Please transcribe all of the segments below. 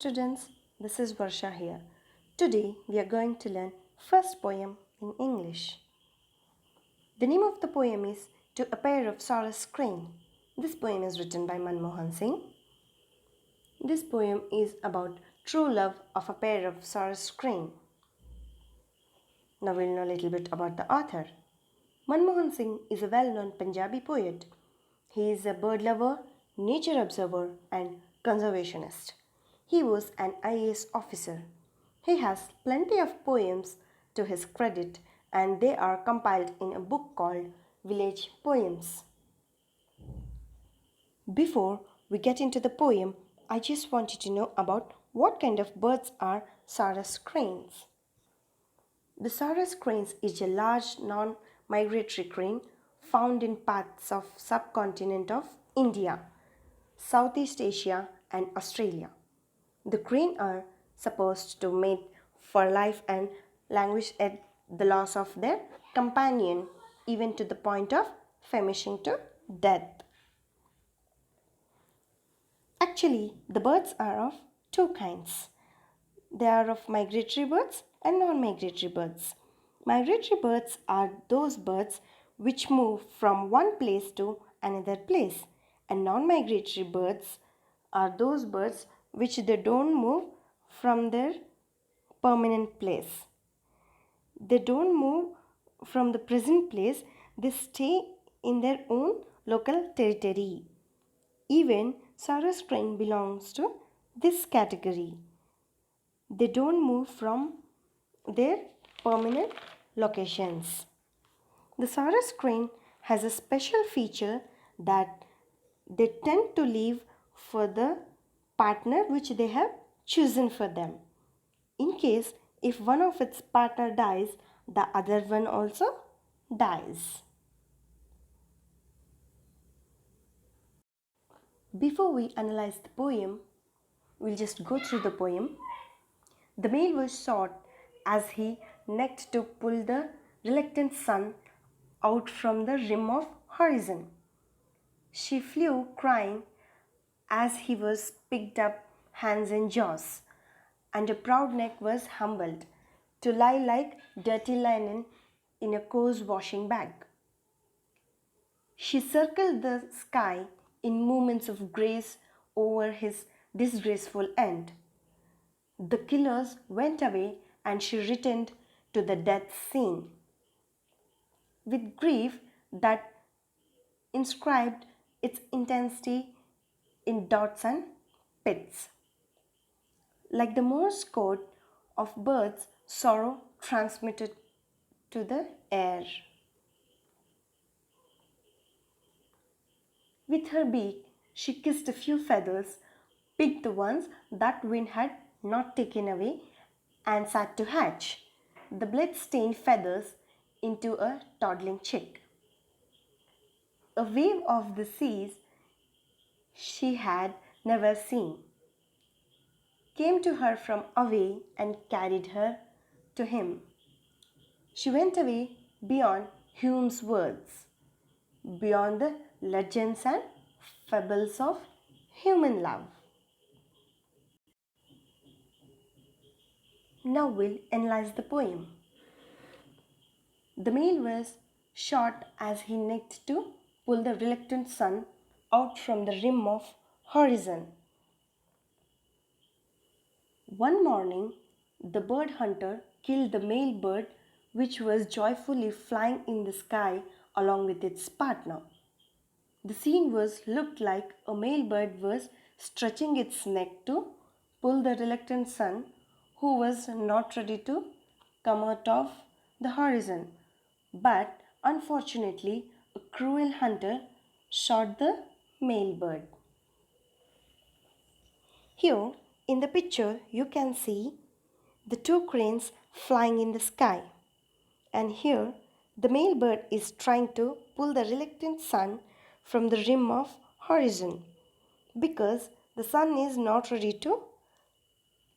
students, this is Varsha here. Today we are going to learn first poem in English. The name of the poem is To a Pair of Sarus Crane. This poem is written by Manmohan Singh. This poem is about true love of a pair of Sarus crane. Now we'll know a little bit about the author. Manmohan Singh is a well-known Punjabi poet. He is a bird lover, nature observer and conservationist. He was an IAS officer. He has plenty of poems to his credit and they are compiled in a book called Village Poems. Before we get into the poem, I just want you to know about what kind of birds are Sarus cranes. The Sarus crane is a large non-migratory crane found in parts of subcontinent of India, Southeast Asia and Australia. The crane are supposed to mate for life and languish at the loss of their companion, even to the point of famishing to death. Actually, the birds are of two kinds. They are of migratory birds and non-migratory birds. Migratory birds are those birds which move from one place to another place, and non-migratory birds are those birds which they don't move from their permanent place. They don't move from the present place, they stay in their own local territory. Even Sarus crane belongs to this category. They don't move from their permanent locations. The Sarus crane has a special feature that they tend to leave for the partner which they have chosen for them. In case if one of its partner dies, the other one also dies. Before we analyze the poem, we'll just go through the poem. The male was shot as he necked to pull the reluctant sun out from the rim of horizon. She flew crying as he was picked up hands and jaws, and her proud neck was humbled to lie like dirty linen in a coarse washing bag. She circled the sky in movements of grace over his disgraceful end. The killers went away and she returned to the death scene with grief that inscribed its intensity in dots and pits. Like the Morse code of birds, sorrow transmitted to the air. With her beak, she kissed a few feathers, picked the ones that wind had not taken away, and sat to hatch the blood-stained feathers into a toddling chick. A wave of the seas she had never seen came to her from away and carried her to him. She went away beyond Hume's words, beyond the legends and fables of human love. Now we'll analyze the poem. The male was shot as he necked to pull the reluctant sun out from the rim of horizon. One morning, the bird hunter killed the male bird which was joyfully flying in the sky along with its partner. The scene looked like a male bird was stretching its neck to pull the reluctant sun who was not ready to come out of the horizon. But unfortunately, a cruel hunter shot the male bird. Here in the picture you can see the two cranes flying in the sky, and here the male bird is trying to pull the reluctant sun from the rim of horizon because the sun is not ready to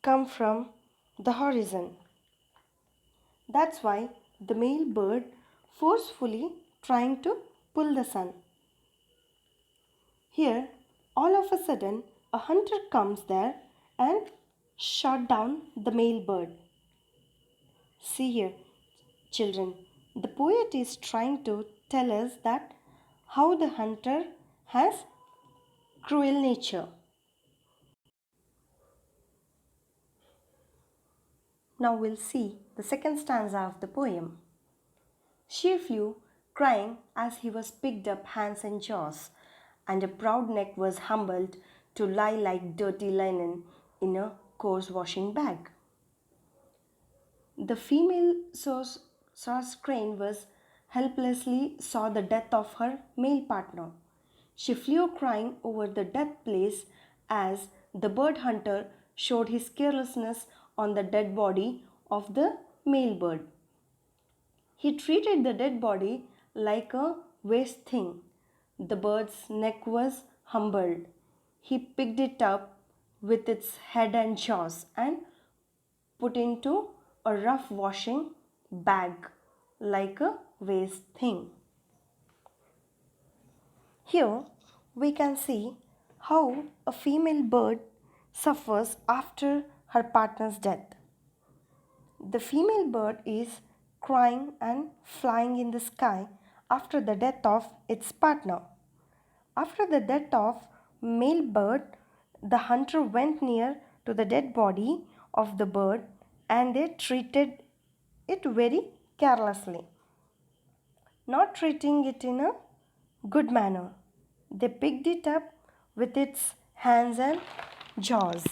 come from the horizon. That's why the male bird forcefully trying to pull the sun. Here all of a sudden a hunter comes there and shot down the male bird. See here, children, the poet is trying to tell us that how the hunter has cruel nature. Now we'll see the second stanza of the poem. She flew, crying as he was picked up hands and jaws, and a proud neck was humbled to lie like dirty linen in a coarse washing bag. The female Sarus crane was helplessly saw the death of her male partner. She flew crying over the death place as the bird hunter showed his carelessness on the dead body of the male bird. He treated the dead body like a waste thing. The bird's neck was humbled. He picked it up with its head and jaws and put into a rough washing bag like a waste thing. Here we can see how a female bird suffers after her partner's death. The female bird is crying and flying in the sky after the death of its partner. After the death of male bird, the hunter went near to the dead body of the bird and they treated it very carelessly, not treating it in a good manner. They picked it up with its hands and jaws.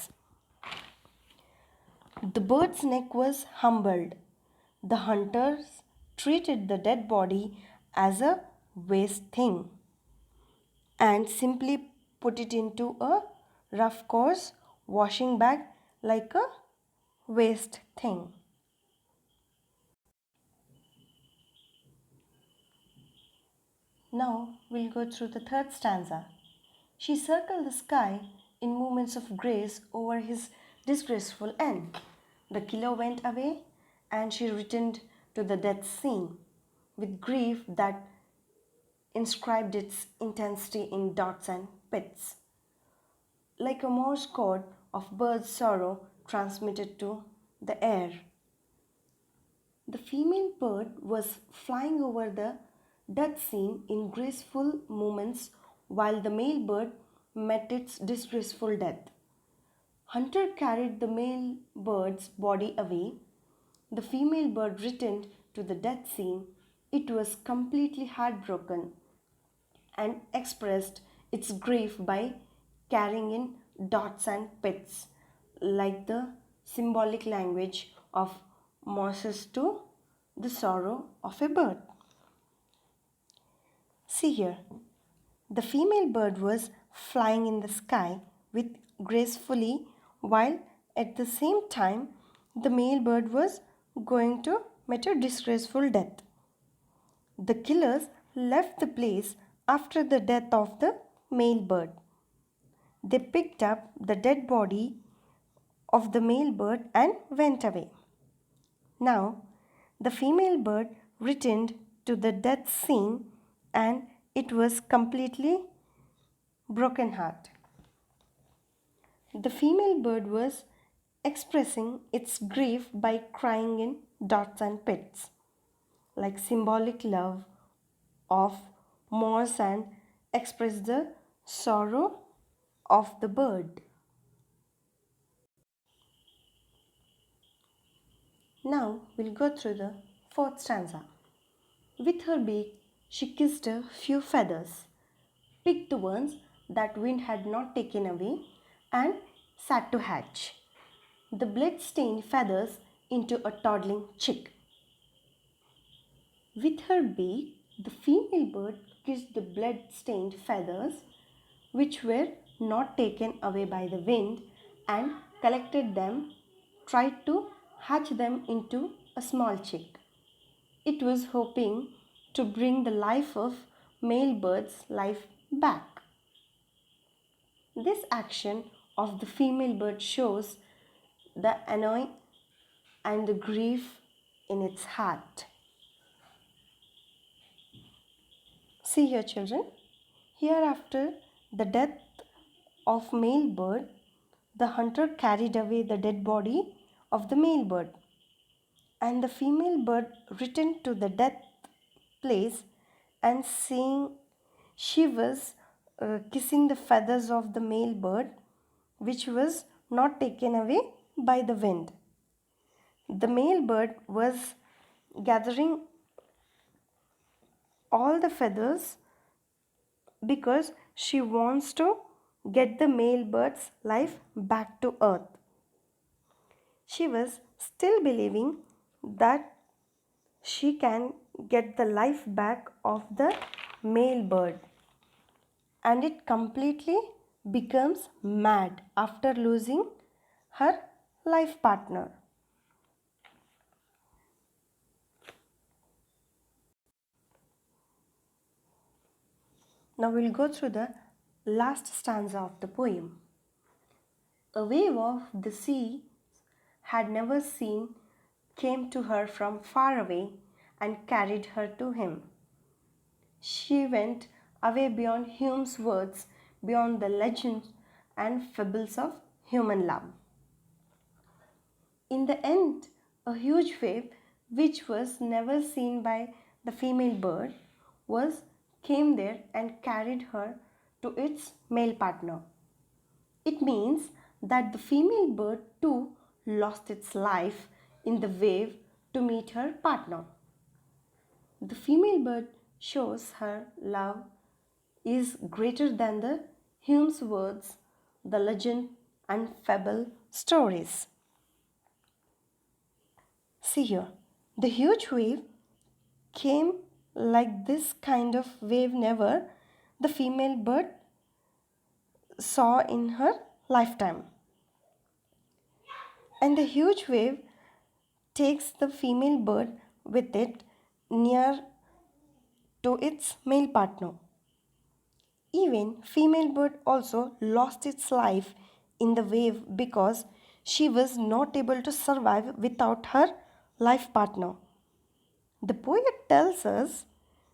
The bird's neck was humbled. The hunters treated the dead body as a waste thing and simply put it into a rough coarse washing bag like a waste thing. Now we'll go through the third stanza. She circled the sky in movements of grace over his disgraceful end. The killer went away and she returned to the death scene with grief that inscribed its intensity in dots and pits, like a Morse code of bird's sorrow transmitted to the air. The female bird was flying over the death scene in graceful movements while the male bird met its disgraceful death. Hunter carried the male bird's body away. The female bird returned to the death scene. It was completely heartbroken and expressed its grief by carrying in dots and pits, like the symbolic language of Moses to the sorrow of a bird. See here, the female bird was flying in the sky with gracefully while at the same time the male bird was going to meet a disgraceful death. The killers left the place after the death of the male bird. They picked up the dead body of the male bird and went away. Now, the female bird returned to the death scene and it was completely broken heart. The female bird was expressing its grief by crying in dots and pits, like symbolic love of Morse and express the sorrow of the bird. Now we'll go through the fourth stanza. With her beak, she kissed a few feathers, picked the ones that wind had not taken away, and sat to hatch the blood-stained feathers into a toddling chick. With her beak, the female bird kissed the blood-stained feathers, which were not taken away by the wind, and collected them, tried to hatch them into a small chick. It was hoping to bring the life of male bird's life back. This action of the female bird shows the annoy and the grief in its heart. See here, children. Hereafter the death of male bird, the hunter carried away the dead body of the male bird, and the female bird returned to the death place, and seeing she was kissing the feathers of the male bird, which was not taken away by the wind. The male bird was gathering all the feathers because she wants to get the male bird's life back to earth. She was still believing that she can get the life back of the male bird, and it completely becomes mad after losing her life partner. Now we'll go through the last stanza of the poem. A wave of the sea had never seen came to her from far away and carried her to him. She went away beyond Hume's words, beyond the legends and fables of human love. In the end, a huge wave, which was never seen by the female bird, came there and carried her to its male partner. It means that the female bird too lost its life in the wave to meet her partner. The female bird shows her love is greater than the Hume's words, the legend and fable stories. See here, the huge wave came like this kind of wave never the female bird saw in her lifetime. And the huge wave takes the female bird with it near to its male partner. Even female bird also lost its life in the wave because she was not able to survive without her life partner. The poet tells us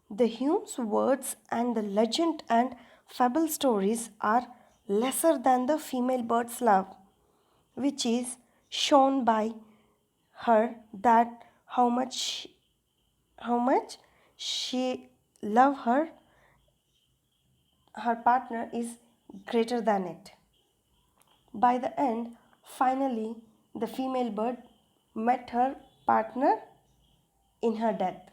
the Hume's words and the legend and fable stories are lesser than the female bird's love, which is shown by her that how much she love her partner is greater than it. By the end, finally, the female bird met her partner in her death.